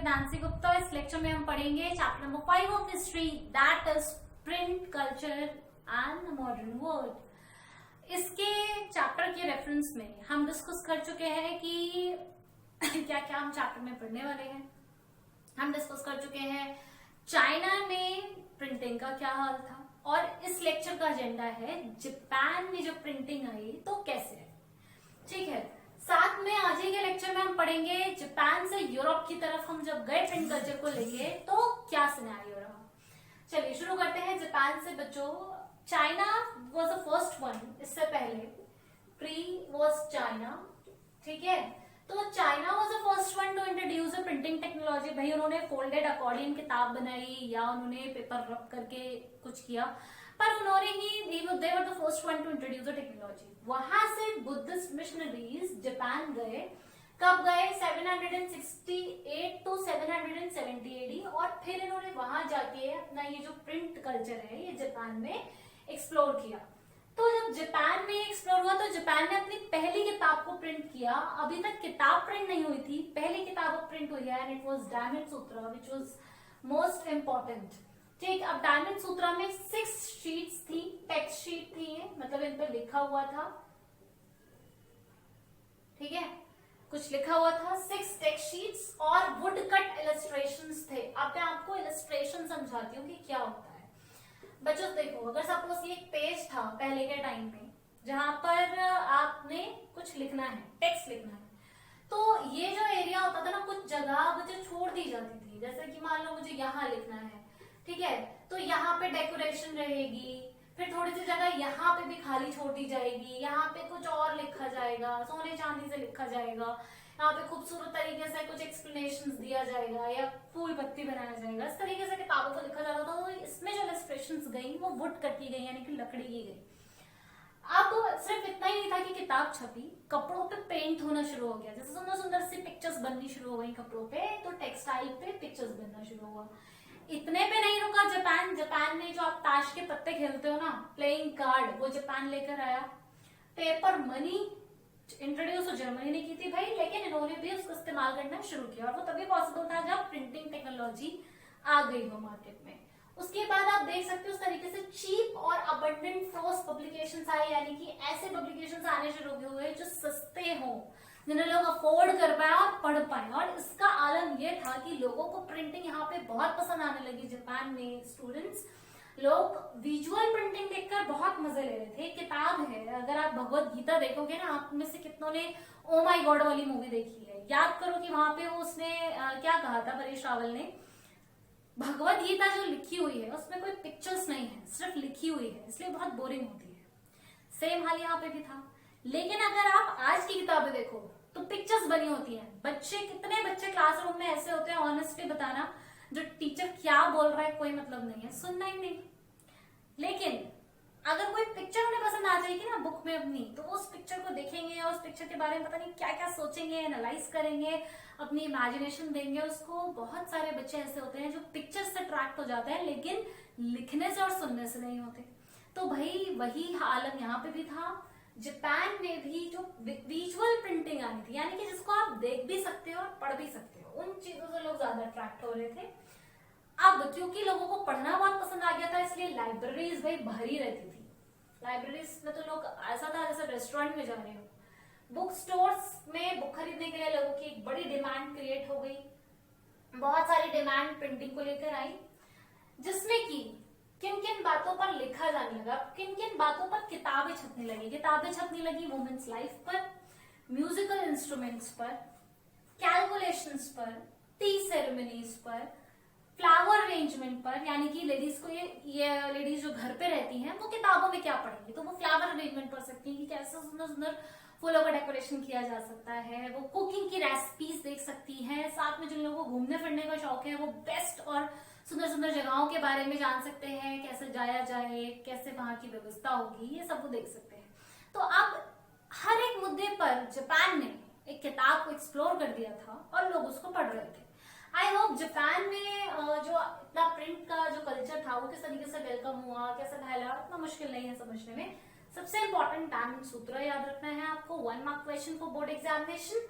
Nancy Gupta. इस lecture में हम पढ़ेंगे chapter number 5 of history, that is print culture and modern world. इसके चैप्टर के रेफरेंस में हम डिस्कस कर चुके हैं कि क्या क्या हम चैप्टर में पढ़ने वाले हैं। हम डिस्कस कर चुके हैं चाइना में प्रिंटिंग का क्या हाल था, और इस लेक्चर का एजेंडा है जापान में जो प्रिंटिंग आई तो कैसे है। ठीक है, साथ में आज के लेक्चर में हम पढ़ेंगे जापान से यूरोप की तरफ हम जब गए प्रिंट कल्चर को लेके तो क्या सिनेरियो रहा। चलिए शुरू करते हैं जापान से बच्चों। China was the first one, इससे पहले प्री वाज चाइना। ठीक है, तो China was the first one to introduce a printing technology. भाई उन्होंने फोल्डेड अकॉर्डियन किताब बनाई या उन्होंने पेपर रब करके कुछ किया, पर उन्होंने ही they were the first one to introduce the technology. वहां से बुद्धिस्ट मिशनरीज जापान गए। कब गए? 768 टू 770 एडी, और फिर इन्होंने वहां जाके अपना ये जो प्रिंट कल्चर है ये जापान में एक्सप्लोर किया। तो जब जापान में एक्सप्लोर हुआ तो जापान ने अपनी पहली किताब को प्रिंट किया। अभी तक किताब प्रिंट नहीं हुई थी, पहली किताब प्रिंट हुई है, and it was diamond Sutra which was most important. ठीक, अब डायमंड सूत्रा में 6 शीट्स थी, टेक्स्ट शीट थी ये, मतलब इन पे लिखा हुआ था। ठीक है, कुछ लिखा हुआ था, 6 टेक्स्ट शीट्स और वुड कट इलस्ट्रेशंस थे। अब मैं आपको इलस्ट्रेशन समझाती हूँ कि क्या होता है। बच्चों देखो, अगर सपोज ये एक पेज था पहले के टाइम में जहां पर आपने कुछ लिखना है, टेक्स्ट लिखना है, तो ये जो एरिया होता था ना, कुछ जगह मुझे छोड़ दी जाती थी। जैसे कि मान लो मुझे यहाँ लिखना है, ठीक है, तो यहाँ पे डेकोरेशन रहेगी, फिर थोड़ी सी जगह यहाँ पे भी खाली छोड़ दी जाएगी, यहाँ पे कुछ और लिखा जाएगा, सोने चांदी से लिखा जाएगा, यहाँ पे खूबसूरत तरीके से कुछ एक्सप्लेनेशन दिया जाएगा या फूल पत्ती बनाया जाएगा। इस तरीके से किताबों को लिखा जाता था। तो इसमें जो इलस्ट्रेशंस गई वो वुड कट की गई, यानी कि लकड़ी की गई। अब सिर्फ इतना ही नहीं था कि किताब छपी, कपड़ों पे पेंट होना शुरू हो गया। जैसे सुंदर सुंदर सी पिक्चर्स बननी शुरू हो गई कपड़ों पे, तो टेक्सटाइल पे पिक्चर्स बनना शुरू हुआ। इतने पे नहीं रुका जापान ने जो आप ताश के पत्ते खेलते हो ना, प्लेइंग कार्ड, वो जापान लेकर आया। पेपर मनी इंट्रोड्यूस तो जर्मनी ने की थी भाई, लेकिन इन्होंने भी उसको इस्तेमाल करना शुरू किया, और वो तभी पॉसिबल था जब प्रिंटिंग टेक्नोलॉजी आ गई हो मार्केट में। उसके बाद आप देख सकते हो उस तरीके से चीप और अबंडेंट फ्रोज पब्लिकेशंस आए, यानी कि ऐसे पब्लिकेशंस आने शुरू हुए जो सस्ते हों, जिन्हें लोग अफोर्ड कर पाए और पढ़ पाए। और इसका आलम यह था कि लोगों को प्रिंटिंग यहाँ पे बहुत पसंद आने लगी। जापान में स्टूडेंट्स लोग विजुअल प्रिंटिंग देखकर बहुत मजे ले रहे थे। किताब है, अगर आप भगवत गीता देखोगे ना, आप में से कितनों ने ओ माई गॉड वाली मूवी देखी है? याद करो कि वहां पे उसने क्या कहा था, परेश रावल ने, भगवत गीता जो लिखी हुई है उसमें कोई पिक्चर्स नहीं है, सिर्फ लिखी हुई है, इसलिए बहुत बोरिंग होती है। सेम हाल यहाँ पे भी था। लेकिन अगर आप आज की किताबें देखो तो पिक्चर्स बनी होती हैं। कितने बच्चे क्लासरूम में ऐसे होते हैं, ऑनेस्टली बताना, जो टीचर क्या बोल रहा है कोई मतलब नहीं है, सुनना ही नहीं। लेकिन अगर कोई पिक्चर उन्हें पसंद आ जाएगी ना बुक में अपनी, तो उस पिक्चर को देखेंगे और उस पिक्चर के बारे में पता नहीं क्या क्या सोचेंगे, एनालाइज करेंगे, अपनी इमेजिनेशन देंगे उसको। बहुत सारे बच्चे ऐसे होते हैं जो पिक्चर से अट्रैक्ट हो जाते हैं, लेकिन लिखने से और सुनने से नहीं होते। तो भाई वही हालत यहाँ पे भी था। जापान में भी जो विजुअल प्रिंटिंग आई थी, यानी कि जिसको आप देख भी सकते हो और पढ़ भी सकते हो, उन चीजों से लोग ज्यादा अट्रैक्ट हो रहे थे। अब क्योंकि लोगों को पढ़ना बहुत पसंद आ गया था, इसलिए लाइब्रेरीज भाई भरी रहती थी। लाइब्रेरीज में तो लोग ऐसा था जैसे रेस्टोरेंट में जा रहे हो। बुक स्टोर्स में बुक खरीदने के लिए लोगों की एक बड़ी डिमांड क्रिएट हो गई। बहुत सारी डिमांड प्रिंटिंग को लेकर आई, जिसमें कि किन किन बातों पर लिखा जाने लगा, किन किन बातों पर किताबें छपने लगी। किताबें छपने लगी वुमेन्स लाइफ पर, म्यूजिकल इंस्ट्रूमेंट्स पर, कैलकुलेशंस पर, टी सेरेमनीज पर, फ्लावर अरेंजमेंट पर, यानी कि लेडीज को ये लेडीज जो घर पे रहती हैं वो किताबों में क्या पढ़ेंगी, तो वो फ्लावर अरेंजमेंट पढ़ सकती हैं कि कैसे सुंदर सुंदर फूलों का डेकोरेशन किया जा सकता है। वो कुकिंग की रेसिपीज देख सकती हैं। साथ में जिन लोगों को घूमने फिरने का शौक है वो बेस्ट और सुंदर सुंदर जगहों के बारे में जान सकते हैं, कैसे जाया जाए, कैसे वहां की व्यवस्था होगी, ये सब वो देख सकते हैं। तो अब हर एक मुद्दे पर जापान ने एक किताब को एक्सप्लोर कर दिया था और लोग उसको पढ़ रहे थे। आई होप जापान में जो इतना प्रिंट का जो कल्चर था वो किस तरीके से वेलकम हुआ, कैसे फैला, इतना मुश्किल नहीं है समझने में। सबसे इंपॉर्टेंट डायमंड सूत्र याद रखना है आपको, 1 mark question for board examination.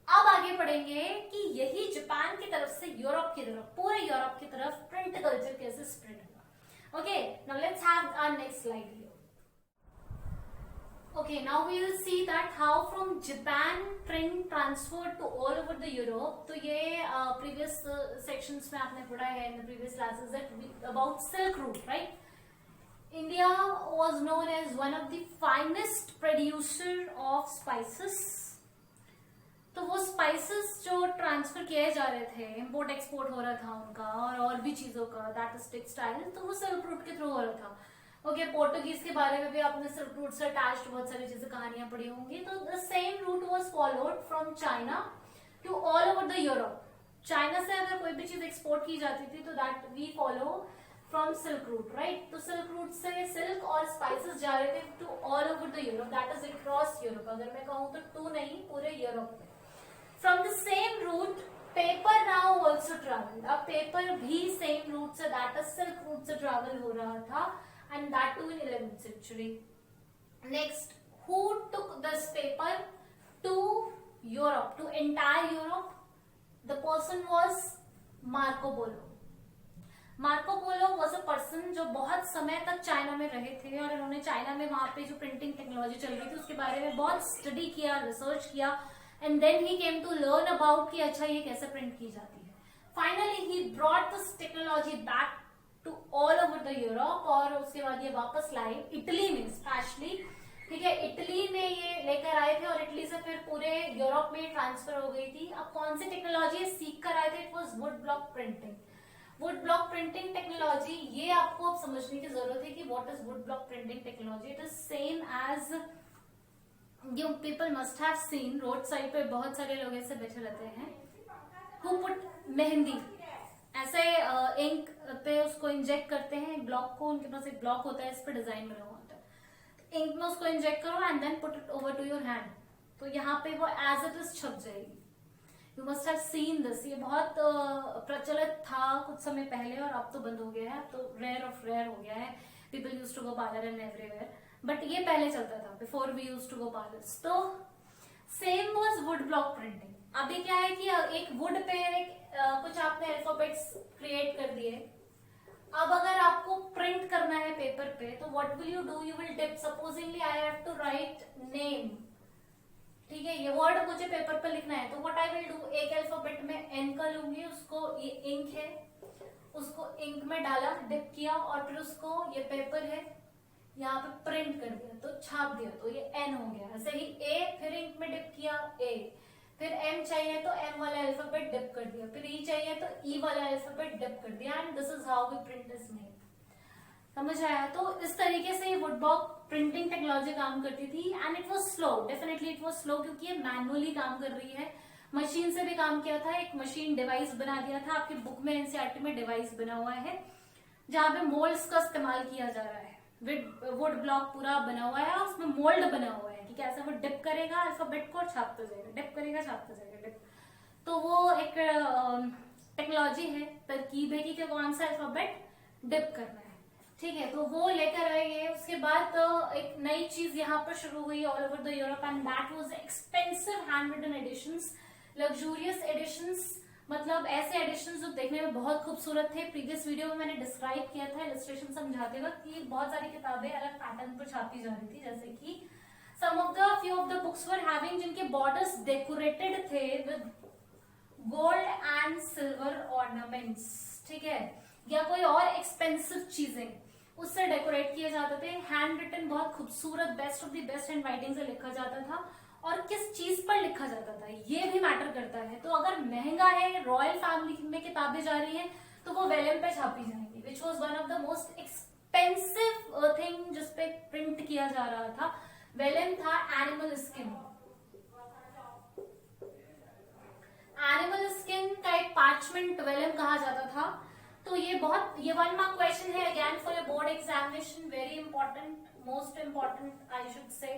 अब आगे पढ़ेंगे कि यही जापान की तरफ से यूरोप की तरफ, पूरे यूरोप की तरफ प्रिंट कल्चर कैसे स्प्रेड हुआ। Okay, now let's have our next slide here. Okay, now we will see that how from Japan print transferred to all over the Europe. तो ये previous sections में आपने पढ़ा है in the previous classes that about Silk Route, right? India was known as one of the finest producer of spices. तो वो spices जो transfer किए जा रहे थे, इम्पोर्ट एक्सपोर्ट हो रहा था उनका, और भी चीजों का, दैट इज टेक्सटाइल, तो वो सिल्क रूट के थ्रू हो रहा था। ओके, पोर्टुगीज के बारे में भी आपने सिल्क रूट से अटैच्ड बहुत सारी चीजें, कहानियां पढ़ी होंगी। तो the same route was followed from China to all over the Europe. China से अगर कोई भी चीज एक्सपोर्ट की जाती थी तो that we follow from silk route, right. तो सिल्क रूट से सिल्क और स्पाइसेस जा रहे थे to all over the Europe, that is across Europe. अगर मैं कहूँ तो टू नहीं, पूरे यूरोप में। From the same route paper now also travel. अब पेपर भी सेम रूट से, दैट इज सिल्क रूट से ट्रेवल हो रहा था, and that too in 11th century. Next, who took this paper to Europe, to entire Europe? The person was Marco Polo. Marco Polo was a person जो बहुत समय तक China में रहे थे, और इन्होंने चाइना में वहां पे जो प्रिंटिंग टेक्नोलॉजी चल रही थी उसके बारे में बहुत स्टडी किया, रिसर्च किया, and then he came to learn about कि अच्छा ये कैसे प्रिंट की जाती है। Finally he brought this technology back to all over the Europe, और उसके बाद ये वापस लाए इटली में स्पेशली, ठीक है। इटली में ये लेकर आए थे और इटली से फिर पूरे यूरोप में ट्रांसफर हो गई थी। अब कौन सी टेक्नोलॉजी सीख कर आए थे? It was wood block printing. Wood block printing technology, ये आपको अब समझने की जरूरत है कि what is wood block printing technology. It is same as you people must have seen, road side पे बहुत सारे लोग ऐसे बैठे रहते हैं, हु पुट मेहंदी, ऐसे इंक पे उसको इंजेक्ट करते हैं ब्लॉक को, उनके पास एक ब्लॉक होता है, इस पे डिजाइन बना हुआ होता है, इंक में उसको इंजेक्ट करो and then put it over to your hand, तो यहाँ पे वो एज इट इज छप जाएगी। You must have seen this. ये बहुत प्रचलित था कुछ समय पहले, और अब तो बंद हो गया है, अब तो रेयर ऑफ रेयर हो गया है। People use to go parlour and everywhere, but ये पहले चलता था, before we use to go parlours. तो same was wood block printing. अभी क्या है कि एक वुड पे कुछ आपने अल्फाबेट्स क्रिएट कर दिए। अब अगर आपको प्रिंट करना है पेपर पे, तो what will you do? You will dip. Supposingly I have to write name, ठीक है, ये वर्ड मुझे पेपर पे लिखना है, तो व्हाट आई विल डू, एक अल्फाबेट में एन का लूंगी, उसको, ये इंक है, उसको इंक में डाला, डिप किया, और फिर उसको, ये पेपर है, यहाँ पे प्रिंट कर दिया, तो छाप दिया, तो ये एन हो गया। ऐसे ही ए, फिर इंक में डिप किया ए, फिर एम चाहिए तो एम वाला अल्फाबेट डिप कर दिया, फिर ई चाहिए तो ई वाला अल्फाबेट डिप कर दिया, and this is how we print is made. समझ आया? तो इस तरीके से ये वुड ब्लॉक प्रिंटिंग टेक्नोलॉजी काम करती थी, and it was slow, definitely it was slow, क्योंकि ये मैनुअली काम कर रही है। मशीन से भी काम किया था, एक मशीन डिवाइस बना दिया था, आपकी बुक में एनसीईआरटी में डिवाइस बना हुआ है जहां पे मोल्ड्स का इस्तेमाल किया जा रहा है। वुड ब्लॉक पूरा बना हुआ है, और उसमें मोल्ड बना हुआ है कि कैसे वो डिप करेगा अल्फाबेट को और छापता जाएगा, डिप करेगा छापता जाएगा, डिप। तो वो एक टेक्नोलॉजी है, तरकीब है कि कौन सा अल्फाबेट डिप करना है, ठीक है। तो वो लेकर आए। उसके बाद एक नई चीज यहाँ पर शुरू हुई all over the Europe, and that was expensive hand written editions, luxurious editions, मतलब ऐसे एडिशंस जो देखने में बहुत खूबसूरत थे। प्रीवियस वीडियो में मैंने डिस्क्राइब किया था इलस्ट्रेशन समझाते वक्त कि बहुत सारी किताबें अलग पैटर्न पर छापी जा रही थी, जैसे कि some of the few of the books were having, जिनके बॉर्डर्स डेकोरेटेड थे with gold and silver ornaments, ठीक है, या कोई और एक्सपेंसिव चीजें उससे डेकोरेट किए जाते थे। हैंड रिटन, बहुत खूबसूरत, best of the best hand writing से लिखा जाता था, और किस चीज पर लिखा जाता था ये भी मैटर करता है। तो अगर महंगा है, रॉयल फैमिली में किताबें जा रही हैं, तो वो वेलम पे छापी जाएंगी, which was one of the most expensive thing जिसपे प्रिंट किया जा रहा था। वेलम था एनिमल स्किन, एनिमल स्किन का एक पार्चमेंट वेलम कहा जाता था। तो ये बहुत, ये 1 मार्क क्वेश्चन है again for your board examination, very important, most important I should say.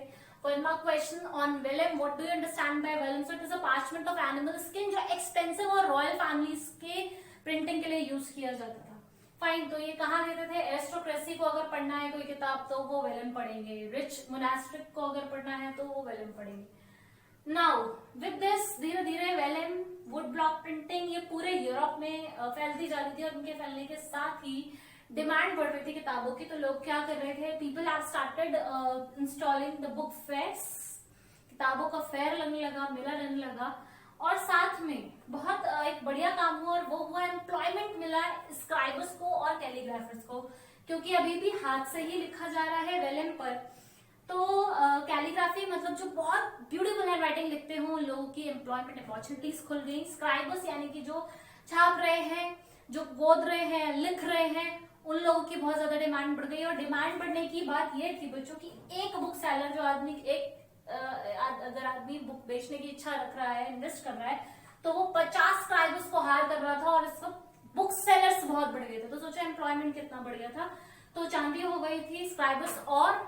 1 mark question on vellum, what do you understand by vellum? So it is a parchment of animal skin जो expensive और royal families के printing के लिए use किया जाता था। Fine, तो ये कहाँ देते थे? एरिस्टोक्रेसी को अगर पढ़ना है कोई किताब तो वो वेलम पढ़ेंगे, रिच मोनास्ट्रिक को अगर पढ़ना है तो वो वेलम पढ़ेंगे। नाउ विद दिस धीरे धीरे vellum, wood block block printing ये पूरे यूरोप में फैलती जा रही थी, और उनके फैलने के साथ ही डिमांड बढ़ रही थी किताबों की। तो लोग क्या कर रहे थे, people have started installing the book fairs, किताबों का फेयर लगने लगा, मेला लगने लगा। और साथ में बहुत एक बढ़िया काम हुआ, और वो हुआ एम्प्लॉयमेंट मिला स्क्राइबर्स को और कैलीग्राफर्स को, क्योंकि अभी भी हाथ से ही लिखा जा रहा है वेलम पर। तो कैलीग्राफी मतलब जो बहुत ब्यूटीफुल हैंड राइटिंग लिखते हो, लोगों की एम्प्लॉयमेंट अपॉर्चुनिटीज खुल गई। स्क्राइबर्स यानी कि जो छाप रहे हैं, जो गोद रहे हैं, लिख रहे हैं, उन लोगों की बहुत ज्यादा डिमांड बढ़ गई। और डिमांड बढ़ने की बात ये थी बच्चों की, एक बुक सेलर जो आदमी अगर आदमी बुक बेचने की इच्छा रख रहा है, इन्वेस्ट कर रहा है, तो वो 50 स्क्राइबर्स को हायर कर रहा था, और इसको बुक सेलर्स बहुत बढ़ गए थे। तो सोचो एम्प्लॉयमेंट कितना बढ़ गया था। तो चांदी हो गई थी स्क्राइबर्स और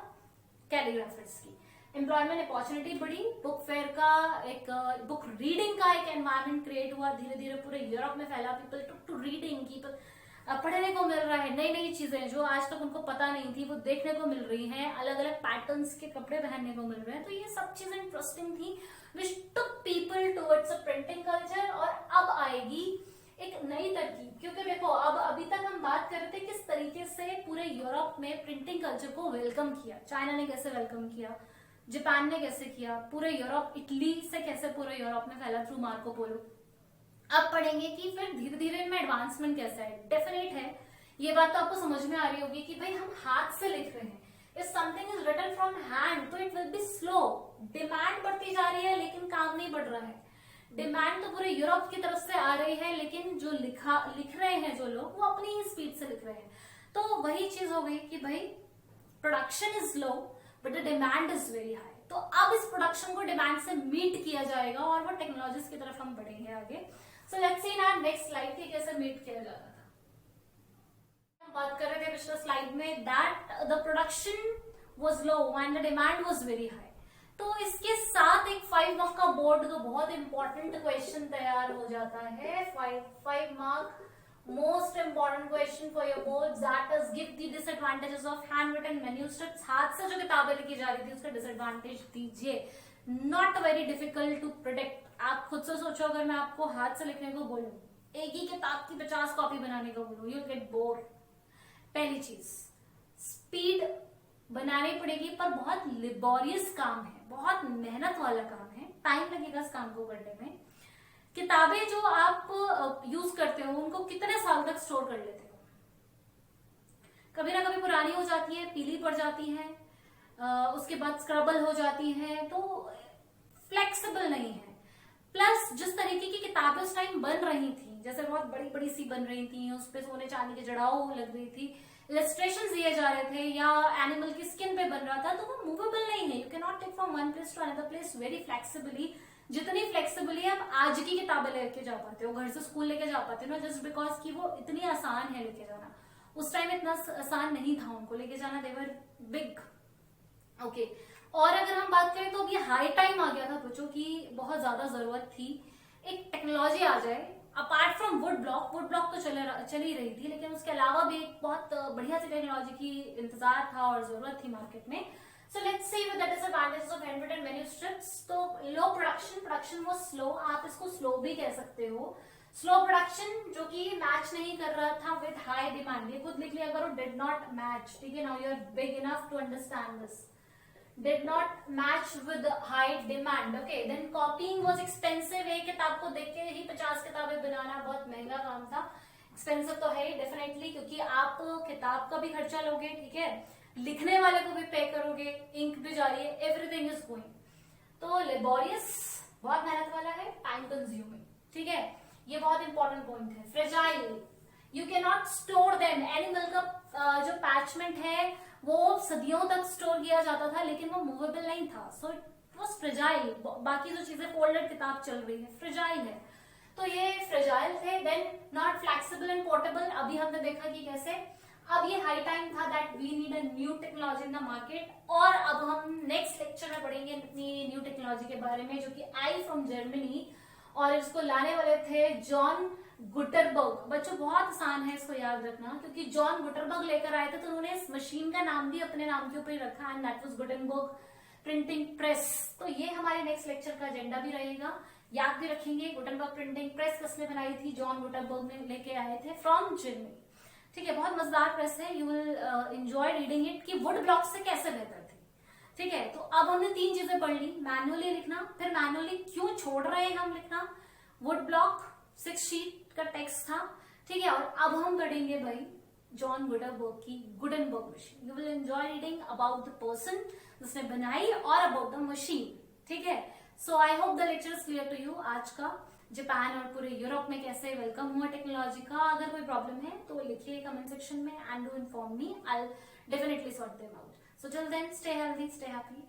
कैलीग्राफर्स की, एम्प्लॉयमेंट अपॉर्चुनिटी बढ़ी, बुक फेयर का एक बुक रीडिंग का एक एनवायरमेंट क्रिएट हुआ, धीरे धीरे पूरे यूरोप में फैला। पीपल टू रीडिंग, पीपल पढ़ने को मिल रहा है, नई नई चीजें जो आज तक उनको पता नहीं थी वो देखने को मिल रही हैं, अलग अलग पैटर्न्स के कपड़े पहनने को मिल रहे हैं। तो ये सब चीजें इंटरेस्टिंग थी, which took people towards a printing culture. और अब आएगी एक नई तरकीब, क्योंकि देखो अब अभी तक हम बात कर रहे थे किस तरीके से पूरे यूरोप में प्रिंटिंग कल्चर को वेलकम किया, चाइना ने कैसे वेलकम किया, जापान ने कैसे किया, पूरे यूरोप, इटली से कैसे पूरे यूरोप में फैला थ्रू मार्को पोलो। अब पढ़ेंगे कि फिर धीरे धीरे इनमें एडवांसमेंट कैसा है। डेफिनेट है, ये बात तो आपको समझ में आ रही होगी कि भाई हम हाथ से लिख रहे हैं, if something is written from hand तो it will be slow. Demand बढ़ती जा रही है लेकिन काम नहीं बढ़ रहा है। डिमांड तो पूरे यूरोप की तरफ से आ रही है, लेकिन जो लिख रहे हैं जो लोग, वो अपनी ही स्पीड से लिख रहे हैं। तो वही चीज हो गई कि भाई production is low but the demand is very high. तो अब इस प्रोडक्शन को डिमांड से मीट किया जाएगा, और वो टेक्नोलॉजीज की तरफ हम बढ़ेंगे आगे। सो लेट्स सी ना नेक्स्ट स्लाइड की कैसे मीट किया जाता था। हम बात कर रहे थे पिछले स्लाइड में that the production was low and the demand was very high. तो इसके साथ एक 5 मार्क का बोर्ड का बहुत इंपॉर्टेंट क्वेश्चन तैयार हो जाता है। 5 mark most important question for your board, that is give the disadvantages of hand written manuscripts. हाथ से जो किताबें लिखी जा रही थी उसका डिसएडवांटेज दीजिए। Not very difficult to predict. आप खुद से सोचो, अगर मैं आपको हाथ से लिखने को बोलूं, एक ही किताब की 50 कॉपी बनाने को बोलूं, यू गेट बोर। पहली चीज, स्पीड बनानी पड़ेगी, पर बहुत लेबोरियस काम है, बहुत मेहनत वाला काम है, टाइम लगेगा इस काम को करने में। किताबें जो आप यूज करते हो उनको कितने साल तक स्टोर कर लेते हो? कभी ना कभी पुरानी हो जाती है, पीली पड़ जाती है, उसके बाद स्क्रबल हो जाती है, तो फ्लेक्सिबल नहीं है। प्लस जिस तरीके की किताबें उस टाइम बन रही थी, जैसे बहुत बड़ी बड़ी सी बन रही थी, उस पे सोने चांदी के जड़ाव लग रही थी, इलस्ट्रेशंस दिए जा रहे थे, या एनिमल की स्किन पे बन रहा था, तो वो मूवेबल नहीं है। You can not take from one place to another place very flexibly. जितनी फ्लेक्सिबली आप आज की किताबें लेके जा पाते हो, घर से स्कूल लेके जा पाते हो ना, जस्ट बिकॉज कि वो इतनी आसान है लेके जाना। उस टाइम इतना आसान नहीं था उनको लेके जाना, देवर बिग। ओके, और अगर हम बात करें तो अभी हाई टाइम आ गया था बच्चों की, बहुत ज्यादा जरूरत थी एक टेक्नोलॉजी आ जाए। अपार्ट फ्रॉम वुड ब्लॉक तो चल ही रही थी, लेकिन उसके अलावा भी एक बहुत बढ़िया सी टेक्नोलॉजी की इंतजार था और जरूरत थी मार्केट में। So let's see with the disadvantages of handwritten manuscripts. तो लो प्रोडक्शन वाज स्लो, आप इसको स्लो भी कह सकते हो। स्लो प्रोडक्शन जो कि मैच नहीं कर रहा था विद हाई डिमांड। ये खुद लिख लिया करो, डिड नॉट मैच। ठीक है, now you are big enough to understand this. Did not match with the high demand. Okay, then copying was expensive. एक किताब को देख के ही 50 किताबें बनाना बहुत महंगा काम था। एक्सपेंसिव तो है ही डेफिनेटली, क्योंकि आप किताब का भी खर्चा लोगे, ठीक है, लिखने वाले को भी पे करोगे, इंक भी जा रही है, एवरीथिंग इज गोइंग। तो लेबोरियस, बहुत मेहनत वाला है, टाइम कंज्यूमिंग। ठीक है, ये बहुत इंपॉर्टेंट पॉइंट है। Fragile, you can not store them. Animal का जो पैचमेंट है वो सदियों तक स्टोर किया जाता था, लेकिन वो मूवेबल नहीं था, सो इट वाज फ्रेजाइल। बाकी जो चीजें, फोल्डेड किताब चल रही है, फ्रेजाइल है, तो ये फ्रेजाइल थे। Then not flexible and portable. अभी हमने देखा कि कैसे अब ये हाई टाइम था that we need a new technology in the market. और अब हम नेक्स्ट लेक्चर में पढ़ेंगे अपनी न्यू टेक्नोलॉजी के बारे में, जो कि आई फ्रॉम जर्मनी, और इसको लाने वाले थे जॉन गुटेनबर्ग। बच्चों बहुत आसान है इसको याद रखना, क्योंकि जॉन गुटेनबर्ग लेकर आए थे, तो उन्होंने इस मशीन का नाम भी अपने नाम के ऊपर ही रखा, and that was Gutenberg printing press. तो ये हमारे नेक्स्ट लेक्चर का एजेंडा भी रहेगा याद भी रखेंगे। गुटेनबर्ग प्रिंटिंग प्रेस किसने बनाई थी? जॉन गुटेनबर्ग ने लेके आए थे फ्रॉम जर्मनी। ठीक है, बहुत मजेदार प्रेस है, you will enjoy reading it कि वुड ब्लॉक से कैसे बेहतर थी। ठीक है, तो अब हमने 3 चीजें पढ़ ली, मैनुअली लिखना, फिर मैनुअली क्यों छोड़ रहे हैं हम लिखना, वुड ब्लॉक 6 शीट का टेक्स्ट था। ठीक है, और अब हम पढ़ेंगे भाई जॉन गुटेनबर्ग की Gutenberg machine. You will enjoy reading about the person जिसने बनाई और अबाउट द मशीन। ठीक है, so I hope the lecture is clear to you. आज का जापान और पूरे यूरोप में कैसे वेलकम हुआ टेक्नोलॉजी का, अगर कोई प्रॉब्लम है तो लिखिए कमेंट सेक्शन में and do inform me, I will definitely sort them out. So till then stay healthy, stay happy.